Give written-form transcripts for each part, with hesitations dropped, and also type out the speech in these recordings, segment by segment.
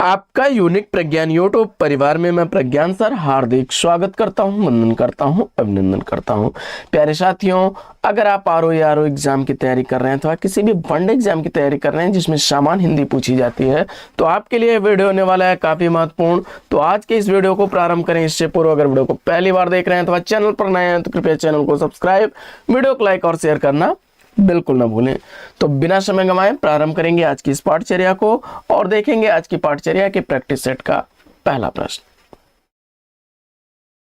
आपका यूनिक प्रज्ञान यूट्यूब परिवार में मैं प्रज्ञान सर हार्दिक स्वागत करता हूं, वंदन करता हूं, अभिनंदन करता हूं। प्यारे साथियों, अगर आप आरओ या आरओ एग्जाम की तैयारी कर रहे हैं अथवा किसी भी वनडे एग्जाम की तैयारी कर रहे हैं जिसमें सामान्य हिंदी पूछी जाती है, तो आपके लिए वीडियो होने वाला है काफी महत्वपूर्ण। तो आज के इस वीडियो को प्रारंभ करें इससे पूर्व अगर वीडियो को पहली बार देख रहे हैं अथवा चैनल पर नए हैं तो कृपया चैनल को सब्सक्राइब, वीडियो को लाइक और शेयर करना बिल्कुल ना भूलें। तो बिना समय गंवाए प्रारंभ करेंगे आज की इस पाठचर्या को और देखेंगे आज की पाठचर्या के प्रैक्टिस सेट का पहला प्रश्न।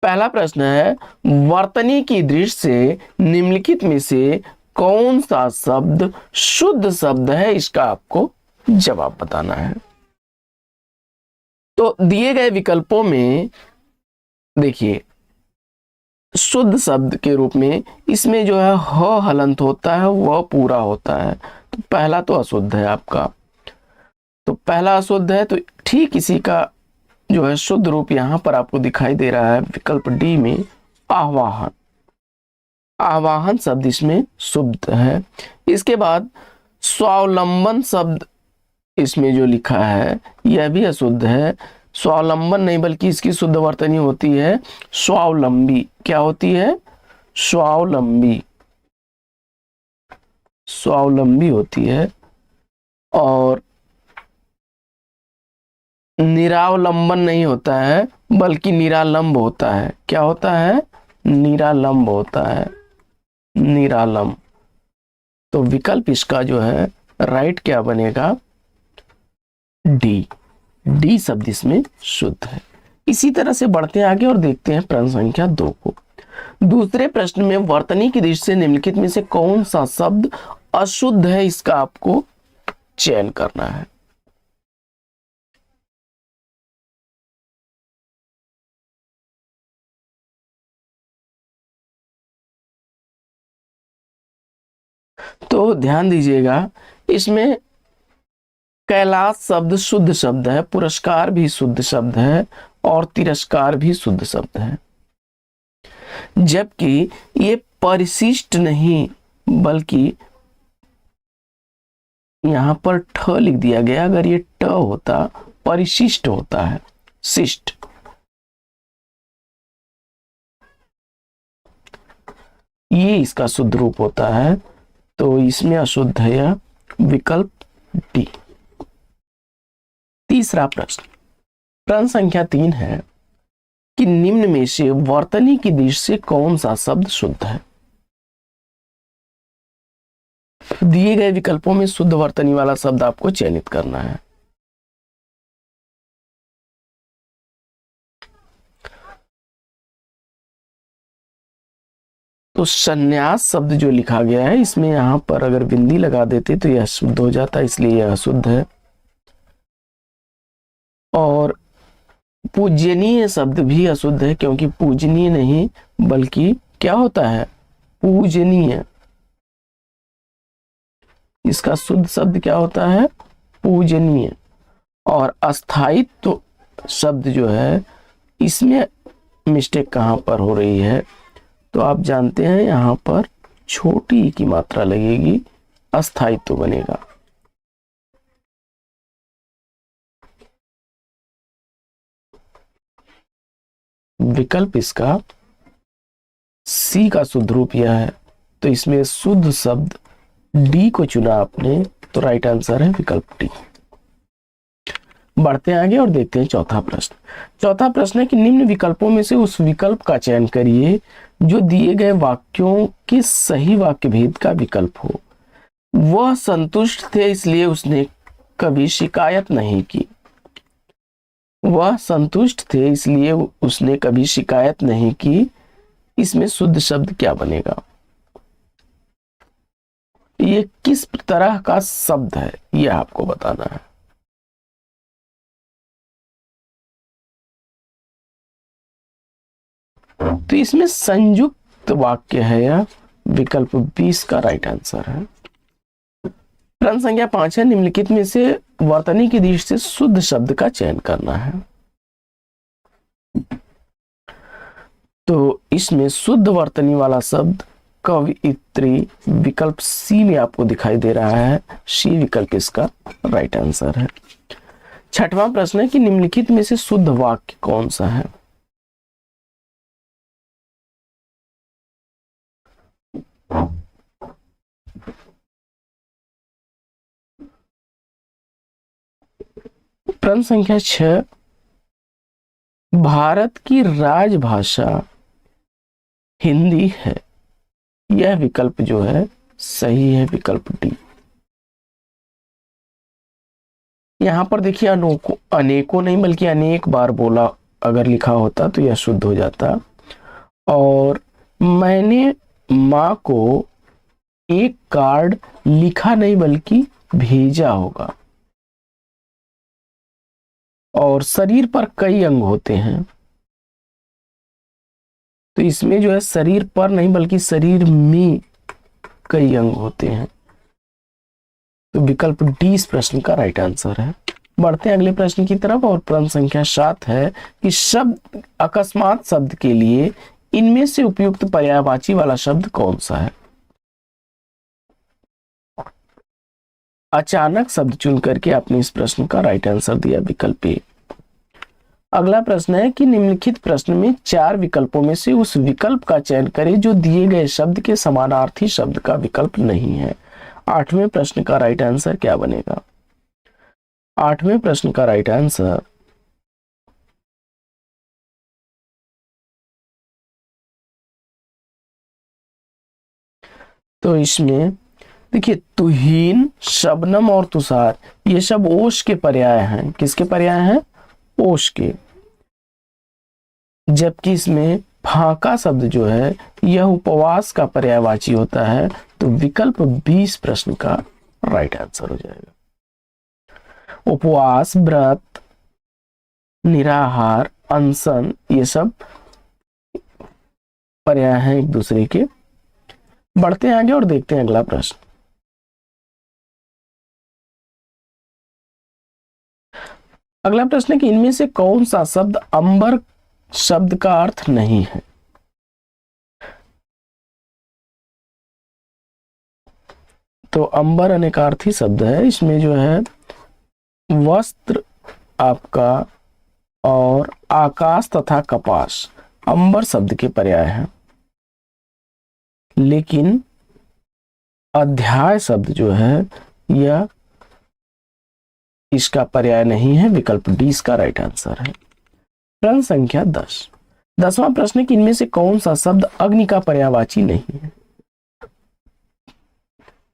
पहला प्रश्न है, वर्तनी की दृष्टि से निम्नलिखित में से कौन सा शब्द शुद्ध शब्द है, इसका आपको जवाब बताना है। तो दिए गए विकल्पों में देखिए, शुद्ध शब्द के रूप में इसमें जो है ह हलंत होता है, वह पूरा होता है। तो पहला तो अशुद्ध है आपका, तो पहला अशुद्ध है। तो ठीक इसी का जो है शुद्ध रूप यहां पर आपको दिखाई दे रहा है विकल्प डी में, आवाहन। आवाहन शब्द इसमें शुद्ध है। इसके बाद स्वावलंबन शब्द इसमें जो लिखा है यह भी अशुद्ध है। स्वावलंबन नहीं बल्कि इसकी शुद्ध वर्तनी होती है स्वावलंबी। क्या होती है? स्वावलंबी। स्वावलंबी होती है। और निरावलंबन नहीं होता है बल्कि निरालंब होता है। क्या होता है? निरालंब होता है, निरालंब। तो विकल्प इसका जो है राइट क्या बनेगा? डी। डी शब्द इसमें शुद्ध है। इसी तरह से बढ़ते हैं आगे और देखते हैं प्रश्न संख्या 2 को। दूसरे प्रश्न में वर्तनी की दृष्टि से निम्नलिखित में से कौन सा शब्द अशुद्ध है, इसका आपको चयन करना है। तो ध्यान दीजिएगा, इसमें कैलाश शब्द शुद्ध शब्द है, पुरस्कार भी शुद्ध शब्द है और तिरस्कार भी शुद्ध शब्द है। जबकि ये परिशिष्ट नहीं बल्कि यहां पर ठ लिख दिया गया। अगर ये ट होता परिशिष्ट होता है, शिष्ट। ये इसका शुद्ध रूप होता है। तो इसमें अशुद्ध है यह विकल्प डी। तीसरा प्रश्न, प्रश्न संख्या 3 है कि निम्न में से वर्तनी की दृष्टि से कौन सा शब्द शुद्ध है। दिए गए विकल्पों में शुद्ध वर्तनी वाला शब्द आपको चयनित करना है। तो संन्यास शब्द जो लिखा गया है इसमें यहां पर अगर बिंदी लगा देते तो यह शुद्ध हो जाता, इसलिए यह अशुद्ध है। और पूजनीय शब्द भी अशुद्ध है क्योंकि पूजनीय नहीं बल्कि क्या होता है? पूजनीय। इसका शुद्ध शब्द क्या होता है? पूजनीय। और अस्थायित्व शब्द जो है इसमें मिस्टेक कहां पर हो रही है? तो आप जानते हैं यहां पर छोटी ई की मात्रा लगेगी, अस्थायित्व बनेगा। विकल्प इसका सी का शुद्ध रूप यह है। तो इसमें शुद्ध शब्द डी को चुना आपने, तो राइट आंसर है विकल्प डी। बढ़ते हैं आगे और देखते हैं चौथा प्रश्न। चौथा प्रश्न है कि निम्न विकल्पों में से उस विकल्प का चयन करिए जो दिए गए वाक्यों के सही वाक्य भेद का विकल्प हो। वह संतुष्ट थे इसलिए उसने कभी शिकायत नहीं की। वह संतुष्ट थे इसलिए उसने कभी शिकायत नहीं की। इसमें शुद्ध शब्द क्या बनेगा? ये किस तरह का शब्द है यह आपको बताना है। तो इसमें संयुक्त वाक्य है, यह विकल्प 20 का राइट आंसर है। प्रश्न संख्या 5 है, निम्नलिखित में से वर्तनी की दृष्टि से शुद्ध शब्द का चयन करना है। तो इसमें शुद्ध वर्तनी वाला शब्द कवियत्री विकल्प सी में आपको दिखाई दे रहा है। सी विकल्प इसका राइट आंसर है। छठवां प्रश्न है कि निम्नलिखित में से शुद्ध वाक्य कौन सा है। प्रश्न संख्या 6, भारत की राजभाषा हिंदी है। यह विकल्प जो है सही है, विकल्प डी। यहां पर देखिए अनेकों नहीं बल्कि अनेक बार बोला अगर लिखा होता तो यह शुद्ध हो जाता। और मैंने माँ को एक कार्ड लिखा नहीं बल्कि भेजा होगा। और शरीर पर कई अंग होते हैं, तो इसमें जो है शरीर पर नहीं बल्कि शरीर में कई अंग होते हैं, तो विकल्प डी इस प्रश्न का राइट आंसर है। बढ़ते हैं अगले प्रश्न की तरफ और प्रश्न संख्या 7 है कि शब्द अकस्मात शब्द के लिए इनमें से उपयुक्त पर्यायवाची वाला शब्द कौन सा है। अचानक शब्द चुन करके आपने इस प्रश्न का राइट आंसर दिया, विकल्प ए। अगला प्रश्न है कि निम्नलिखित प्रश्न में 4 विकल्पों में से उस विकल्प का चयन करें जो दिए गए शब्द के समानार्थी शब्द का विकल्प नहीं है। 8वें प्रश्न का राइट आंसर क्या बनेगा। 8वें प्रश्न का राइट आंसर तो इसमें देखिए तुहीन, शबनम और तुषार ये सब ओश के पर्याय हैं। किसके पर्याय हैं? ओश के। जबकि इसमें फाका शब्द जो है यह उपवास का पर्यायवाची होता है, तो विकल्प 20 प्रश्न का राइट आंसर हो जाएगा। उपवास, व्रत, निराहार, अनशन ये सब पर्याय हैं एक दूसरे के। बढ़ते हैं आगे और देखते हैं अगला प्रश्न। अगला प्रश्न है कि इनमें से कौन सा शब्द अंबर शब्द का अर्थ नहीं है। तो अंबर अनेकार्थी शब्द है, इसमें जो है वस्त्र आपका और आकाश तथा कपास अंबर शब्द के पर्याय हैं, लेकिन अध्याय शब्द जो है यह इसका पर्याय नहीं है। विकल्प डी इसका राइट आंसर है। प्रश्न संख्या 10। 10वां प्रश्न है कि इनमें से कौन सा शब्द अग्नि का पर्यायवाची नहीं है।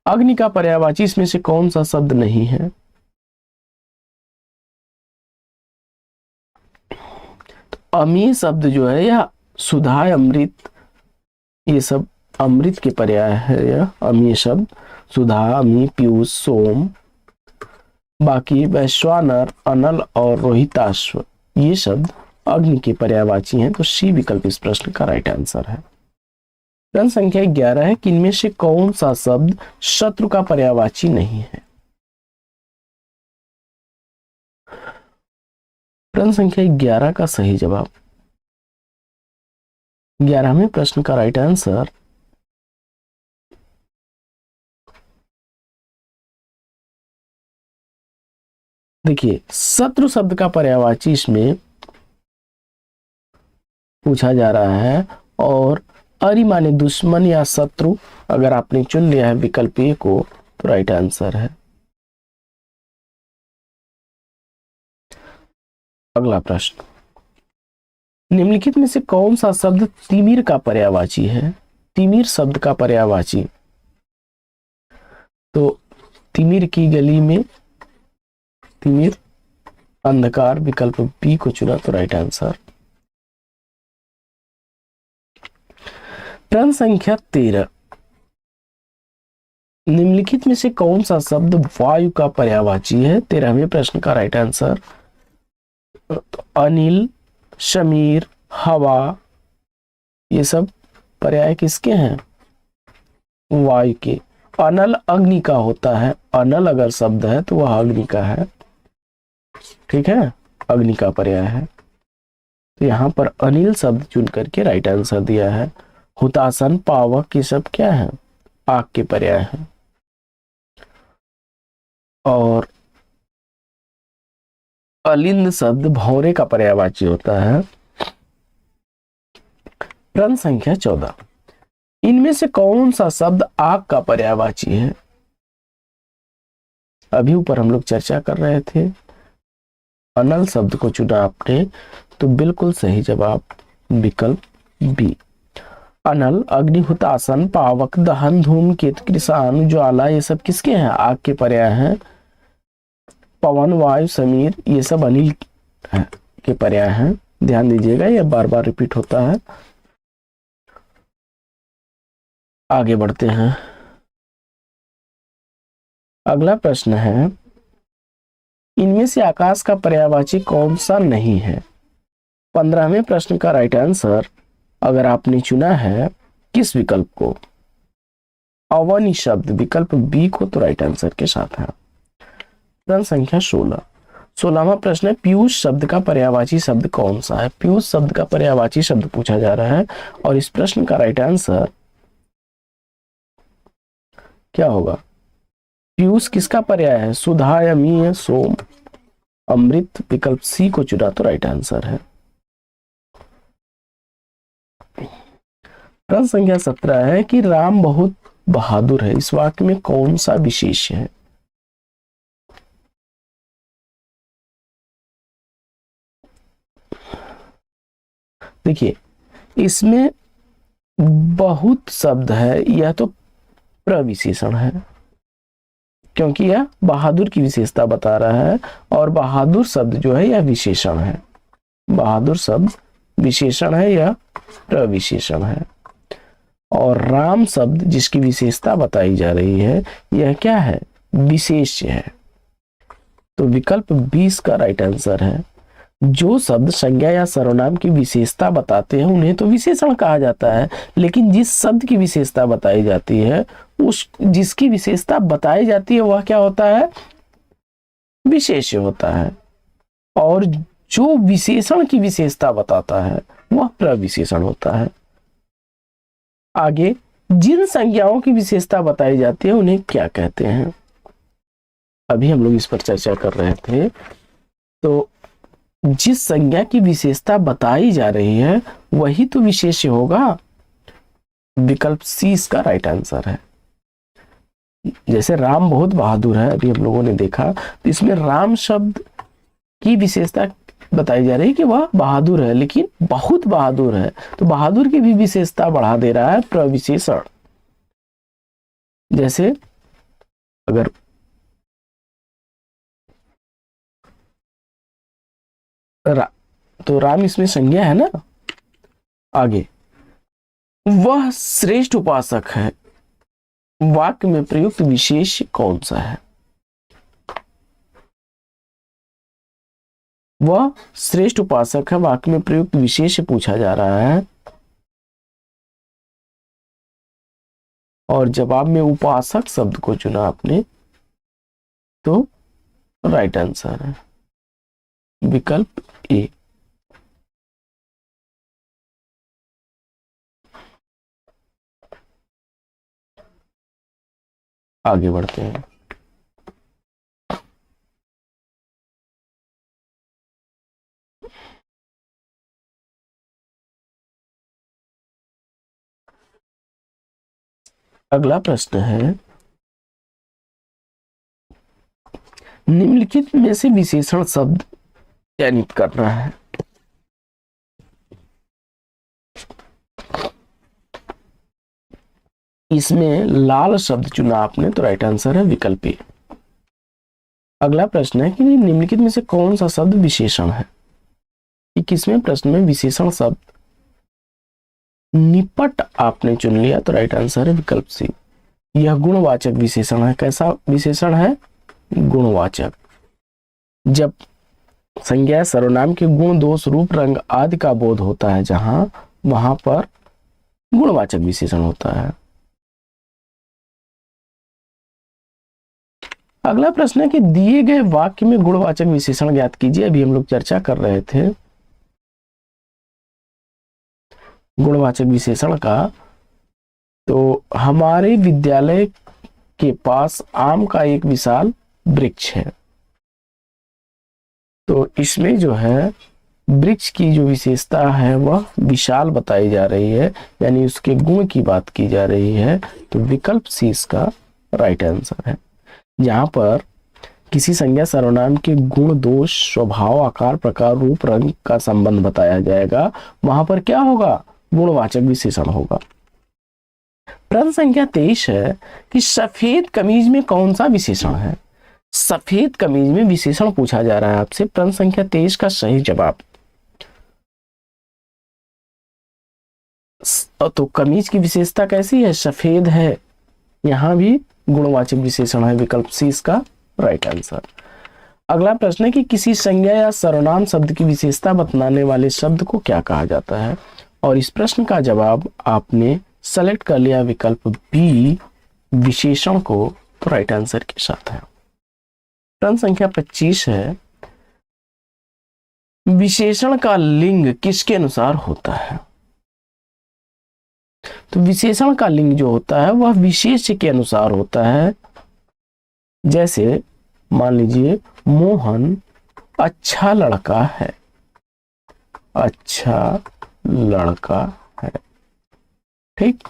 अग्नि का पर्यायवाची इसमें से कौन सा शब्द नहीं है। तो अमी शब्द जो है यह सुधा, अमृत ये सब अमृत के पर्याय है। यह अमी शब्द सुधा, अमी, पीयूष, सोम। बाकी वैश्वानर, अनल और रोहिताश्व ये शब्द अग्नि के पर्यायवाची हैं, तो सी विकल्प इस प्रश्न का राइट आंसर है। प्रश्न संख्या 11 है कि इनमें से कौन सा शब्द शत्रु का पर्यायवाची नहीं है। प्रश्न संख्या 11 का सही जवाब 11वें प्रश्न का राइट आंसर देखिए शत्रु शब्द का पर्यायवाची इसमें पूछा जा रहा है, और अरि माने दुश्मन या शत्रु अगर आपने चुन लिया है विकल्प ए को तो राइट आंसर है। अगला प्रश्न, निम्नलिखित में से कौन सा शब्द तिमिर का पर्यायवाची है। तिमिर शब्द का पर्यायवाची, तो तिमिर की गली में तिमिर, अंधकार, विकल्प बी को चुना तो राइट आंसर। प्रश्न संख्या 13, निम्नलिखित में से कौन सा शब्द वायु का पर्यायवाची है। 13वें प्रश्न का राइट आंसर तो अनिल, शमीर, हवा ये सब पर्याय किसके हैं? वायु के। अनल अग्नि का होता है, अनल अगर शब्द है तो वह अग्नि का है, ठीक है, अग्नि का पर्याय है। तो यहां पर अनिल शब्द चुन करके राइट आंसर दिया है। हुतासन, पावक ये सब क्या है? आग के पर्याय है। और अलिंद शब्द भौरे का पर्यायवाची होता है। प्रश्न संख्या 14, इनमें से कौन सा शब्द आग का पर्यायवाची है? अभी ऊपर हम लोग चर्चा कर रहे थे, अनल शब्द को चुना आपने, तो बिल्कुल सही जवाब विकल्प बी। अनल, अग्निहुतासन, पावक, दहन, धूमकेतु, कृषाणु, ज्वाला, ये सब किसके हैं? आग के पर्याय हैं। पवन, वायु, समीर, ये सब अनिल के पर्याय हैं। ध्यान दीजिएगा, ये बार बार रिपीट होता है। आगे बढ़ते हैं। अगला प्रश्न है, इनमें से आकाश का पर्यायवाची कौन सा नहीं है? 15वें प्रश्न का राइट आंसर अगर आपने चुना है किस विकल्प को? अवनी शब्द विकल्प बी को तो राइट आंसर के साथ है। प्रश्न संख्या 16वां प्रश्न है, पीयूष शब्द का पर्यायवाची शब्द कौन सा है? पीयूष शब्द का पर्यायवाची शब्द पूछा जा रहा है और इस प्रश्न का राइट आंसर क्या होगा? पीयूष किसका पर्याय है? सुधा, अमीय, सोम, अमृत, विकल्प सी को चुना तो राइट आंसर है। प्रश्न संख्या 17 है कि राम बहुत बहादुर है, इस वाक्य में कौन सा विशेष है? देखिए, इसमें बहुत शब्द है, यह तो प्रविशेषण है क्योंकि यह बहादुर की विशेषता बता रहा है और बहादुर शब्द जो है यह विशेषण है। बहादुर शब्द विशेषण है, यह प्रविशेषण है। और राम शब्द जिसकी विशेषता बताई जा रही है यह क्या है? विशेष्य है। तो विकल्प 20 का राइट आंसर है। जो शब्द संज्ञा या सर्वनाम की विशेषता बताते हैं उन्हें तो विशेषण कहा जाता है, लेकिन जिस शब्द की विशेषता बताई जाती है, उस जिसकी विशेषता बताई जाती है वह क्या होता है? विशेष्य होता है। और जो विशेषण की विशेषता बताता है वह प्रविशेषण होता है। आगे, जिन संज्ञाओं की विशेषता बताई जाती है उन्हें क्या कहते हैं? अभी हम लोग इस पर चर्चा कर रहे थे। तो जिस संज्ञा की विशेषता बताई जा रही है वही तो विशेष्य होगा। विकल्प सी इसका राइट आंसर है। जैसे राम बहुत बहादुर है, अभी हम लोगों ने देखा, तो इसमें राम शब्द की विशेषता बताई जा रही है कि वह बहादुर है, लेकिन बहुत बहादुर है, तो बहादुर की भी विशेषता बढ़ा दे रहा है प्रविशेषण। जैसे अगर तो राम इसमें संज्ञा है ना। आगे, वह श्रेष्ठ उपासक है, वाक्य में प्रयुक्त विशेष कौन सा है? वह श्रेष्ठ उपासक है, वाक्य में प्रयुक्त विशेष पूछा जा रहा है और जवाब में उपासक शब्द को चुना आपने तो राइट आंसर है विकल्प ए। आगे बढ़ते हैं। अगला प्रश्न है, निम्नलिखित में से विशेषण शब्द चयनित करना है। इसमें लाल शब्द चुना आपने तो राइट आंसर है विकल्प ए। अगला प्रश्न है कि निम्नलिखित में से कौन सा शब्द विशेषण है? 21वें प्रश्न में विशेषण शब्द निपट आपने चुन लिया तो राइट आंसर है विकल्प सी। यह गुणवाचक विशेषण है। कैसा विशेषण है? गुणवाचक। जब संज्ञा सर्वनाम के गुण, दोष, रूप, रंग आदि का बोध होता है जहां, वहां पर गुणवाचक विशेषण होता है। अगला प्रश्न है कि दिए गए वाक्य में गुणवाचक विशेषण ज्ञात कीजिए। अभी हम लोग चर्चा कर रहे थे गुणवाचक विशेषण का। तो हमारे विद्यालय के पास आम का एक विशाल वृक्ष है। तो इसमें जो है वृक्ष की जो विशेषता है वह विशाल बताई जा रही है, यानी उसके गुण की बात की जा रही है। तो विकल्प सी इसका राइट आंसर है। जहां पर किसी संज्ञा सर्वनाम के गुण, दोष, स्वभाव, आकार, प्रकार, रूप, रंग का संबंध बताया जाएगा, वहां पर क्या होगा? गुणवाचक विशेषण होगा। प्रश्न संख्या 23 है कि सफेद कमीज में कौन सा विशेषण है? सफेद कमीज में विशेषण पूछा जा रहा है आपसे। प्रश्न संख्या 23 का सही जवाब, तो कमीज की विशेषता कैसी है? सफेद है। यहां भी गुणवाचक विशेषण है, विकल्प सी इसका राइट आंसर। अगला प्रश्न है कि किसी संज्ञा या सर्वनाम शब्द की विशेषता बतलाने वाले शब्द को क्या कहा जाता है? और इस प्रश्न का जवाब आपने सेलेक्ट कर लिया विकल्प बी, विशेषण को, तो राइट आंसर के साथ है। प्रश्न संख्या 25 है, विशेषण का लिंग किसके अनुसार होता है? तो विशेषण का लिंग जो होता है वह विशेष के अनुसार होता है। जैसे मान लीजिए मोहन अच्छा लड़का है, अच्छा लड़का है, ठीक।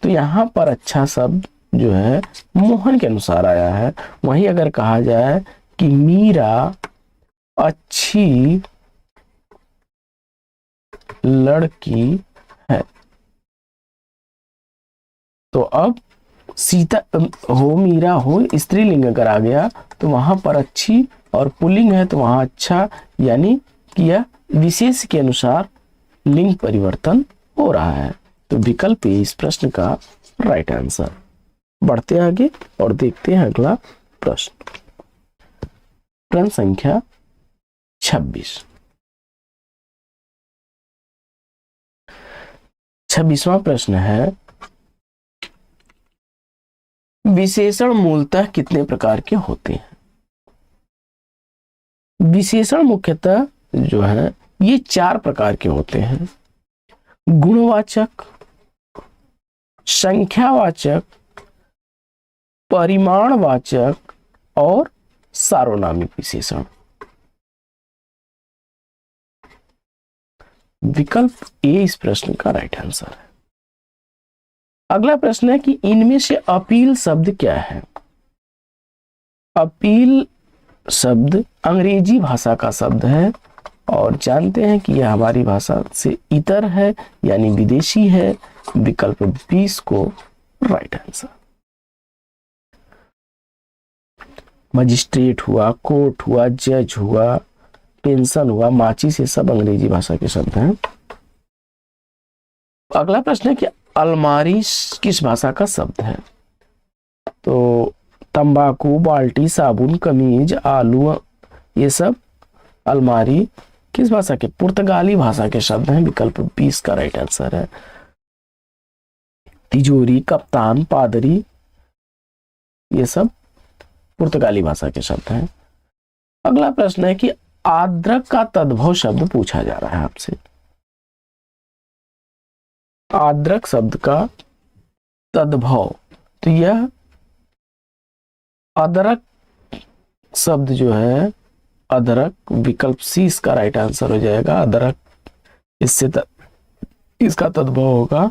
तो यहां पर अच्छा शब्द जो है मोहन के अनुसार आया है। वहीं अगर कहा जाए कि मीरा अच्छी लड़की है, तो अब सीता हो, मीरा हो, स्त्रीलिंग अगर आ गया तो वहां पर अच्छी, और पुल्लिंग है तो वहां अच्छा, यानी कि यह विशेष के अनुसार लिंग परिवर्तन हो रहा है। तो विकल्प ए इस प्रश्न का राइट आंसर। बढ़ते आगे और देखते हैं अगला प्रश्न। प्रश्न संख्या 26। 26वां प्रश्न है, विशेषण मूलतः कितने प्रकार के होते हैं? विशेषण मुख्यतः जो है ये 4 प्रकार के होते हैं। गुणवाचक, संख्यावाचक, परिमाणवाचक और सार्वनामिक विशेषण। विकल्प ए इस प्रश्न का राइट आंसर है। अगला प्रश्न है कि इनमें से अपील शब्द क्या है? अपील शब्द अंग्रेजी भाषा का शब्द है और जानते हैं कि यह हमारी भाषा से इतर है, यानी विदेशी है। विकल्प 20 को राइट आंसर। मजिस्ट्रेट हुआ, कोर्ट हुआ, जज हुआ, पेंशन हुआ, माचिस, ये सब अंग्रेजी भाषा के शब्द हैं। अगला प्रश्न है कि अलमारी किस भाषा का शब्द है? तो तंबाकू, बाल्टी, साबुन, कमीज, आलू, ये सब अलमारी किस भाषा के? पुर्तगाली भाषा के शब्द हैं। विकल्प 20 का राइट आंसर है। तिजोरी, कप्तान, पादरी, ये सब पुर्तगाली भाषा के शब्द हैं। अगला प्रश्न है कि आद्रक का तद्भव शब्द पूछा जा रहा है आपसे। आद्रक शब्द का तद्भव, तो यह अदरक शब्द जो है, अदरक, विकल्प सी इसका राइट आंसर हो जाएगा। अदरक, इससे इसका तद्भव होगा।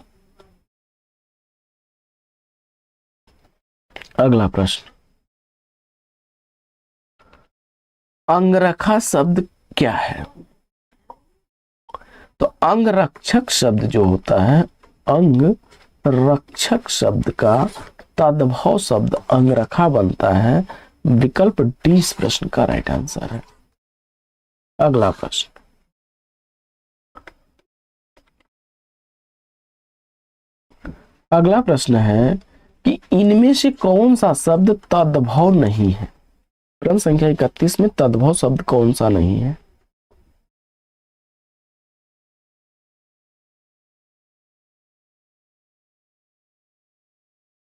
अगला प्रश्न, अंगरखा शब्द क्या है? तो अंगरक्षक शब्द जो होता है, अंग रक्षक शब्द का तद्भव शब्द अंगरखा बनता है। विकल्प डी इस प्रश्न का राइट आंसर है। अगला प्रश्न, अगला प्रश्न है कि इनमें से कौन सा शब्द तद्भव नहीं है? प्रश्न संख्या 31 में तद्भव शब्द कौन सा नहीं है?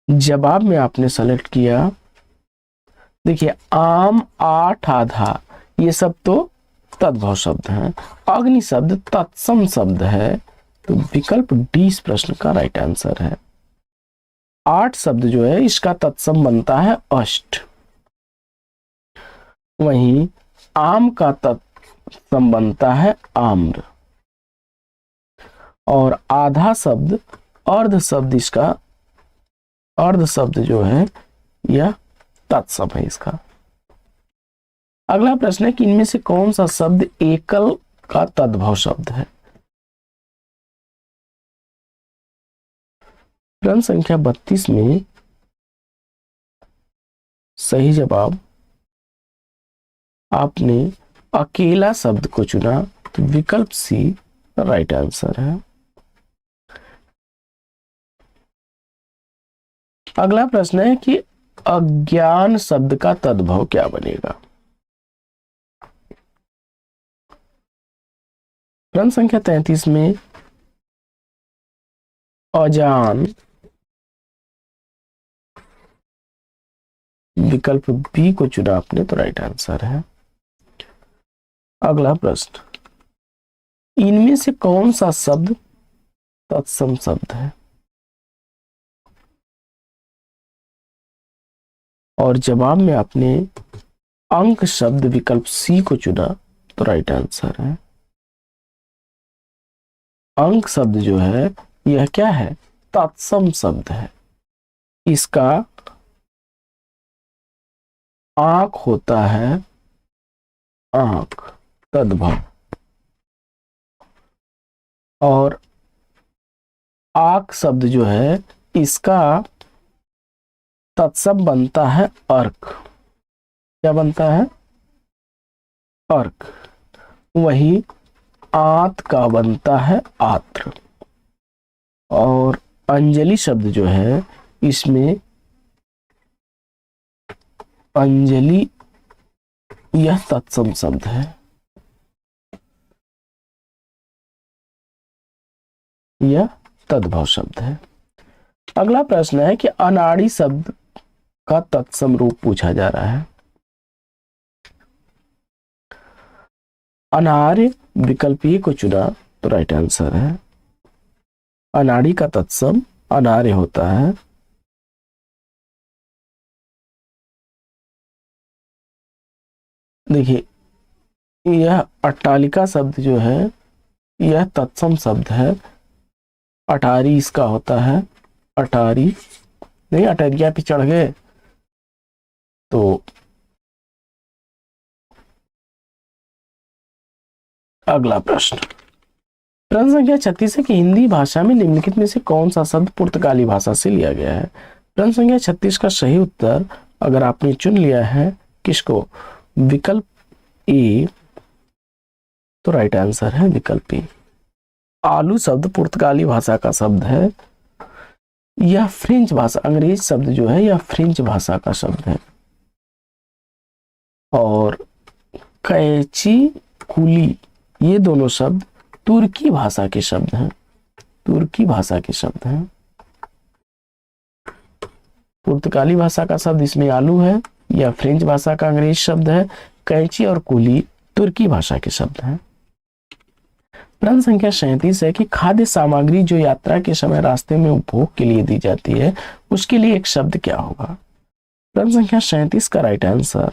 जवाब में आपने सेलेक्ट किया, देखिए आम, आठ, आधा, ये सब तो तद्भव शब्द हैं। अग्नि शब्द तत्सम शब्द है, तो विकल्प डी इस प्रश्न का राइट आंसर है। आठ शब्द जो है इसका तत्सम बनता है अष्ट। वहीं आम का तत्सम बनता है आम्र। और आधा शब्द अर्ध शब्द, इसका अर्ध शब्द जो है यह तत्सम है इसका। अगला प्रश्न है कि इनमें से कौन सा शब्द एकल का तद्भव शब्द है? प्रश्न संख्या 32 में सही जवाब आपने अकेला शब्द को चुना, तो विकल्प सी राइट आंसर है। अगला प्रश्न है कि अज्ञान शब्द का तद्भव क्या बनेगा? प्रश्न संख्या 33 में अजान, विकल्प बी को चुना आपने, तो राइट आंसर है। अगला प्रश्न, इनमें से कौन सा शब्द तत्सम शब्द है? और जवाब में आपने अंक शब्द विकल्प सी को चुना, तो राइट आंसर है। अंक शब्द जो है यह क्या है? तत्सम शब्द है। इसका आंख होता है आंख, तद्भव। और आक शब्द जो है इसका तत्सम बनता है अर्क। क्या बनता है? अर्क। वही आत का बनता है आत्र। और अंजलि शब्द जो है इसमें अंजलि यह तत्सम शब्द है, यह तद्भव शब्द है। अगला प्रश्न है कि अनाड़ी शब्द का तत्सम रूप पूछा जा रहा है। अनार्य, विकल्प ए को चुना, तो राइट आंसर है। अनाड़ी का तत्सम अनार्य होता है। देखिए, यह अट्टालिका शब्द जो है यह तत्सम शब्द है। अटारी इसका होता है, अटारी नहीं, अटरिया पे चढ़ गए। तो अगला प्रश्न, प्रश्न संख्या 36 है कि हिंदी भाषा में निम्नलिखित में से कौन सा शब्द पुर्तगाली भाषा से लिया गया है? प्रश्न संख्या 36 का सही उत्तर अगर आपने चुन लिया है किसको? विकल्प ए, तो राइट आंसर है विकल्प ए। आलू शब्द पुर्तगाली भाषा का शब्द है। यह फ्रेंच भाषा, अंग्रेज शब्द जो है यह फ्रेंच भाषा का शब्द है। और कैची, कुली, ये दोनों शब्द तुर्की भाषा के शब्द हैं। तुर्की भाषा के शब्द हैं। पुर्तगाली भाषा का शब्द इसमें आलू है, यह फ्रेंच भाषा का अंग्रेज शब्द है। कैची और कुली तुर्की भाषा के शब्द हैं। प्रश्न संख्या 37 है कि खाद्य सामग्री जो यात्रा के समय रास्ते में उपभोग के लिए दी जाती है उसके लिए एक शब्द क्या होगा? प्रश्न संख्या 37 का राइट आंसर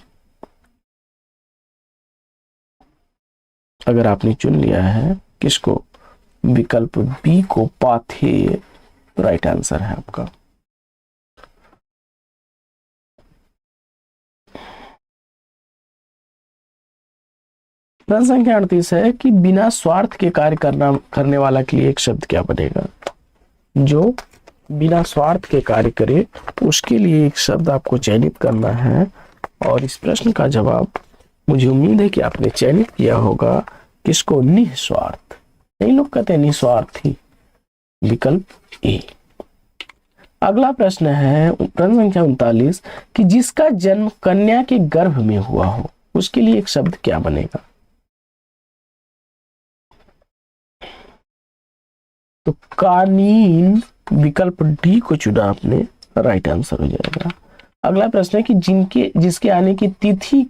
अगर आपने चुन लिया है किसको? विकल्प बी को, पाथेय, तो राइट आंसर है आपका। प्रश्न संख्या 38 है कि बिना स्वार्थ के कार्य करने वाला के लिए एक शब्द क्या बनेगा? जो बिना स्वार्थ के कार्य करे उसके लिए एक शब्द आपको चयनित करना है। और इस प्रश्न का जवाब मुझे उम्मीद है कि आपने चयनित किया होगा किसको? निस्वार्थ। कई लोग कहते हैं निस्वार्थी, विकल्प ए। अगला प्रश्न है प्रश्न संख्या 39 कि जिसका जन्म कन्या के गर्भ में हुआ हो उसके लिए एक शब्द क्या बनेगा? तो कानीन, विकल्प डी को चुना आपने, राइट आंसर हो जाएगा। अगला प्रश्न है कि जिसके आने की तिथि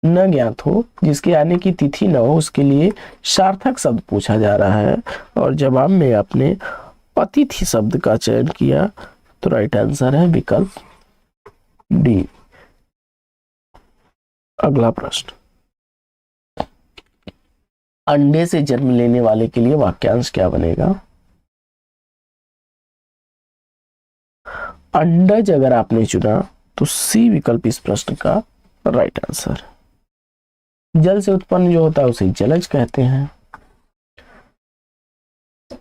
न ज्ञात हो, जिसके आने की तिथि न हो उसके लिए सार्थक शब्द पूछा जा रहा है। और जवाब में आपने अतिथि शब्द का चयन किया, तो राइट आंसर है विकल्प डी। अगला प्रश्न, अंडे से जन्म लेने वाले के लिए वाक्यांश क्या बनेगा? अंडज अगर आपने चुना तो सी विकल्प इस प्रश्न का राइट आंसर। जल से उत्पन्न जो होता है उसे जलज कहते हैं।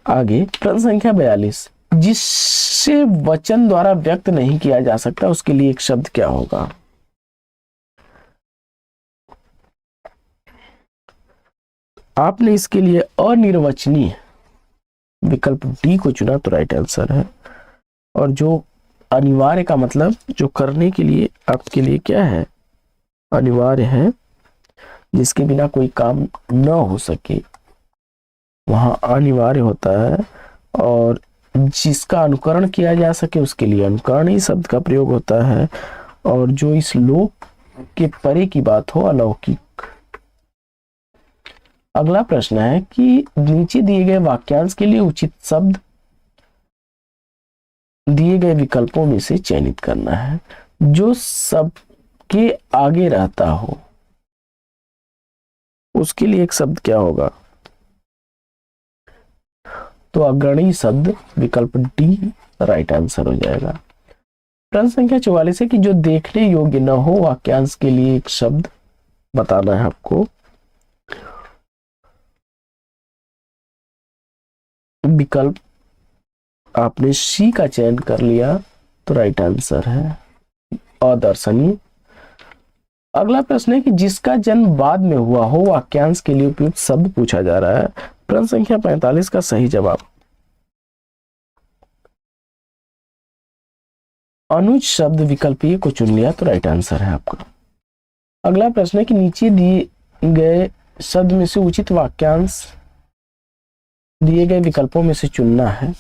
आगे प्रश्न संख्या 42, जिससे वचन द्वारा व्यक्त नहीं किया जा सकता उसके लिए एक शब्द क्या होगा? आपने इसके लिए अनिर्वचनीय विकल्प डी को चुना तो राइट आंसर है। और जो अनिवार्य का मतलब जो करने के लिए आपके लिए क्या है? अनिवार्य है, जिसके बिना कोई काम न हो सके वहां अनिवार्य होता है। और जिसका अनुकरण किया जा सके उसके लिए अनुकरणीय शब्द का प्रयोग होता है। और जो इस लोक के परे की बात हो अलौकिक। अगला प्रश्न है कि नीचे दिए गए वाक्यांश के लिए उचित शब्द दिए गए विकल्पों में से चयनित करना है। जो सबके आगे रहता हो उसके लिए एक शब्द क्या होगा? तो अग्रणी शब्द विकल्प डी राइट आंसर हो जाएगा। प्रश्न संख्या 44 है कि जो देखने योग्य न हो वाक्यांश के लिए एक शब्द बताना है आपको। विकल्प आपने सी का चयन कर लिया तो राइट आंसर है अदर्शनीय। अगला प्रश्न है कि जिसका जन्म बाद में हुआ हो वाक्यांश के लिए उपयुक्त शब्द पूछा जा रहा है। प्रश्न संख्या 45 का सही जवाब अनुज शब्द विकल्प ए को चुन लिया तो राइट आंसर है आपका। अगला प्रश्न है कि नीचे दिए गए शब्द में से उचित वाक्यांश दिए गए विकल्पों में से चुनना है।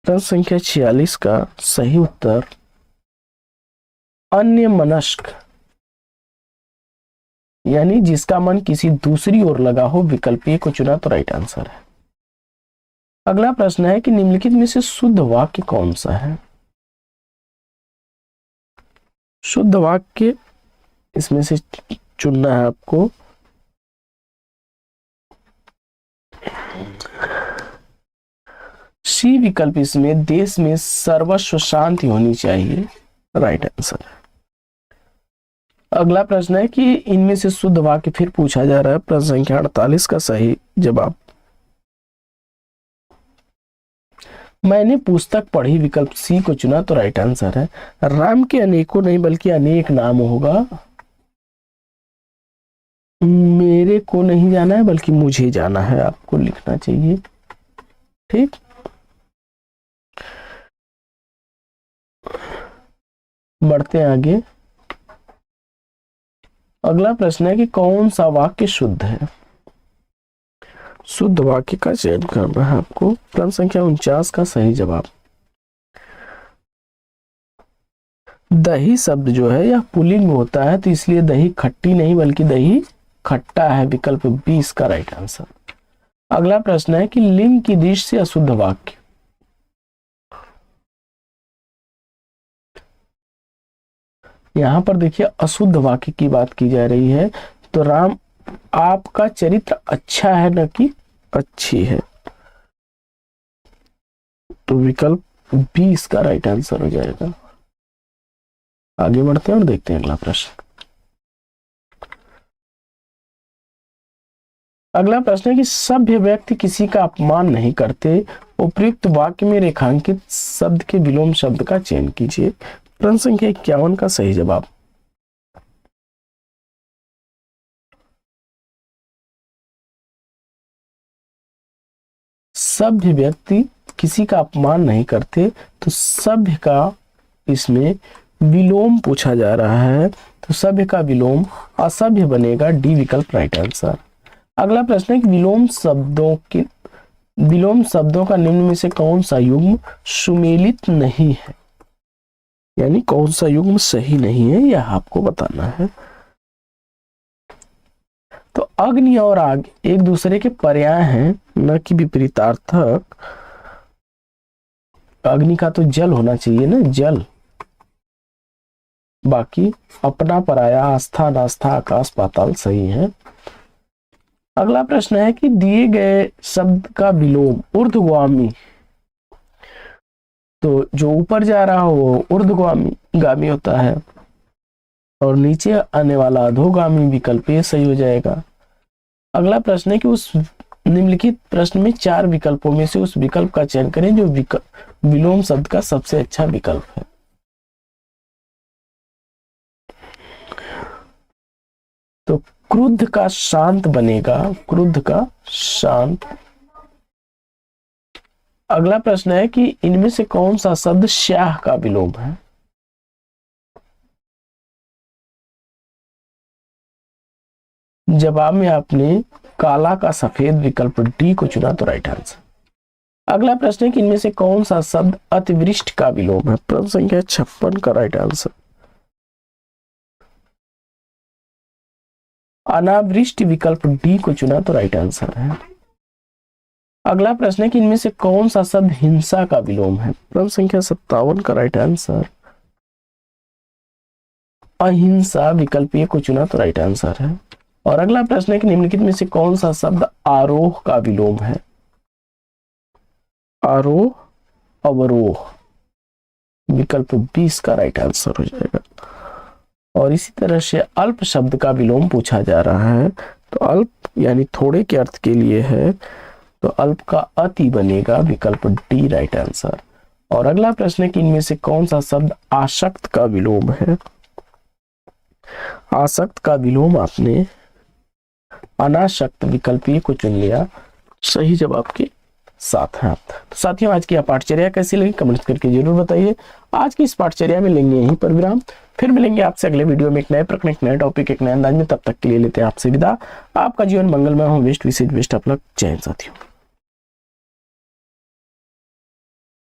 प्रश्न संख्या 46 का सही उत्तर अन्यमनस्क, यानी जिसका मन किसी दूसरी ओर लगा हो, विकल्प ए को चुना तो राइट आंसर है। अगला प्रश्न है कि निम्नलिखित में से शुद्ध वाक्य कौन सा है? शुद्ध वाक्य इसमें से चुनना है आपको। सी विकल्प इसमें देश में सर्वस्व शांति होनी चाहिए, राइट आंसर है। अगला प्रश्न है कि इनमें से शुद्ध वाक्य फिर पूछा जा रहा है। प्रश्न संख्या 48 का सही जवाब मैंने पुस्तक पढ़ी, विकल्प सी को चुना तो राइट आंसर है। राम के अनेकों नहीं बल्कि अनेक नाम होगा। मेरे को नहीं जाना है बल्कि मुझे जाना है, आपको लिखना चाहिए। ठीक, बढ़ते हैं आगे। अगला प्रश्न है कि कौन सा वाक्य शुद्ध है? शुद्ध वाक्य का चयन करना है आपको। प्रश्न संख्या 49 का सही जवाब दही शब्द जो है यह पुल्लिंग होता है, तो इसलिए दही खट्टी नहीं बल्कि दही खट्टा है, विकल्प 20 का राइट आंसर। अगला प्रश्न है कि लिंग की दृष्टि से अशुद्ध वाक्य। यहां पर देखिए अशुद्ध वाक्य की बात की जा रही है, तो राम आपका चरित्र अच्छा है न कि अच्छी है, तो विकल्प 20 का राइट आंसर हो जाएगा। आगे बढ़ते हैं और देखते हैं अगला प्रश्न। अगला प्रश्न है कि सभ्य व्यक्ति किसी का अपमान नहीं करते, उपयुक्त वाक्य में रेखांकित शब्द के विलोम शब्द का चयन कीजिए। प्रश्न संख्या 51 का सही जवाब सभ्य व्यक्ति किसी का अपमान नहीं करते, तो सभ्य का इसमें विलोम पूछा जा रहा है, तो सभ्य का विलोम असभ्य बनेगा, डी विकल्प राइट आंसर। अगला प्रश्न है कि विलोम शब्दों का निम्न में से कौन सा युग्म सुमेलित नहीं है, यानी कौन सा युग्म सही नहीं है यह आपको बताना है। तो अग्नि और आग एक दूसरे के पर्याय हैं, न कि विपरीतार्थक। अग्नि का तो जल होना चाहिए ना, जल। बाकी अपना पराया, आस्था नास्था आकाश पाताल सही है। अगला प्रश्न है कि दिए गए शब्द का विलोम ऊर्ध्वगामी, तो जो ऊपर जा रहा हो वो ऊर्ध्वगामी होता है और नीचे आने वाला अधोगामी विकल्प, ये सही हो जाएगा। अगला प्रश्न है कि उस निम्नलिखित प्रश्न में 4 विकल्पों में से उस विकल्प का चयन करें जो विलोम शब्द का सबसे अच्छा विकल्प है। तो क्रुद्ध का शांत बनेगा, क्रुद्ध का शांत। अगला प्रश्न है कि इनमें से कौन सा शब्द श्याह का विलोम है। जवाब में आपने काला का सफेद विकल्प डी को चुना तो राइट आंसर। अगला प्रश्न है कि इनमें से कौन सा शब्द अतिवृष्टि का विलोम है। प्रश्न संख्या 56 का राइट आंसर। अनावृष्टि विकल्प डी को चुना तो राइट आंसर है। अगला प्रश्न है कि इनमें से कौन सा शब्द हिंसा का विलोम है। प्रश्न संख्या 57 का राइट आंसर। अहिंसा विकल्प ए को चुना तो राइट आंसर है। और अगला प्रश्न है कि निम्नलिखित में से कौन सा शब्द आरोह का विलोम है। आरोह, अवरोह विकल्प 20 का राइट आंसर हो जाएगा। और इसी तरह से अल्प शब्द का विलोम पूछा जा रहा है, तो अल्प यानी थोड़े के अर्थ के लिए है, तो अल्प का अति बनेगा विकल्प डी राइट आंसर। और अगला प्रश्न है कि इनमें से कौन सा शब्द आसक्त का विलोम है। आसक्त का विलोम आपने अनासक्त विकल्प को चुन लिया, सही जवाब के साथ है। तो साथियों, आज की पाठचर्या कैसी लगी कमेंट्स करके जरूर बताइए। आज की इस पाठचर्या में लेंगे यहीं पर विराम, फिर मिलेंगे आपसे अगले वीडियो में एक नए प्रश्न, एक नए टॉपिक, एक नए अंदाज में। तब तक के लिए लेते हैं आपसे विदा। आपका जीवन मंगलमय हो। बेस्ट विशेष बेस्ट ऑफ लक। जय हिंद साथियों।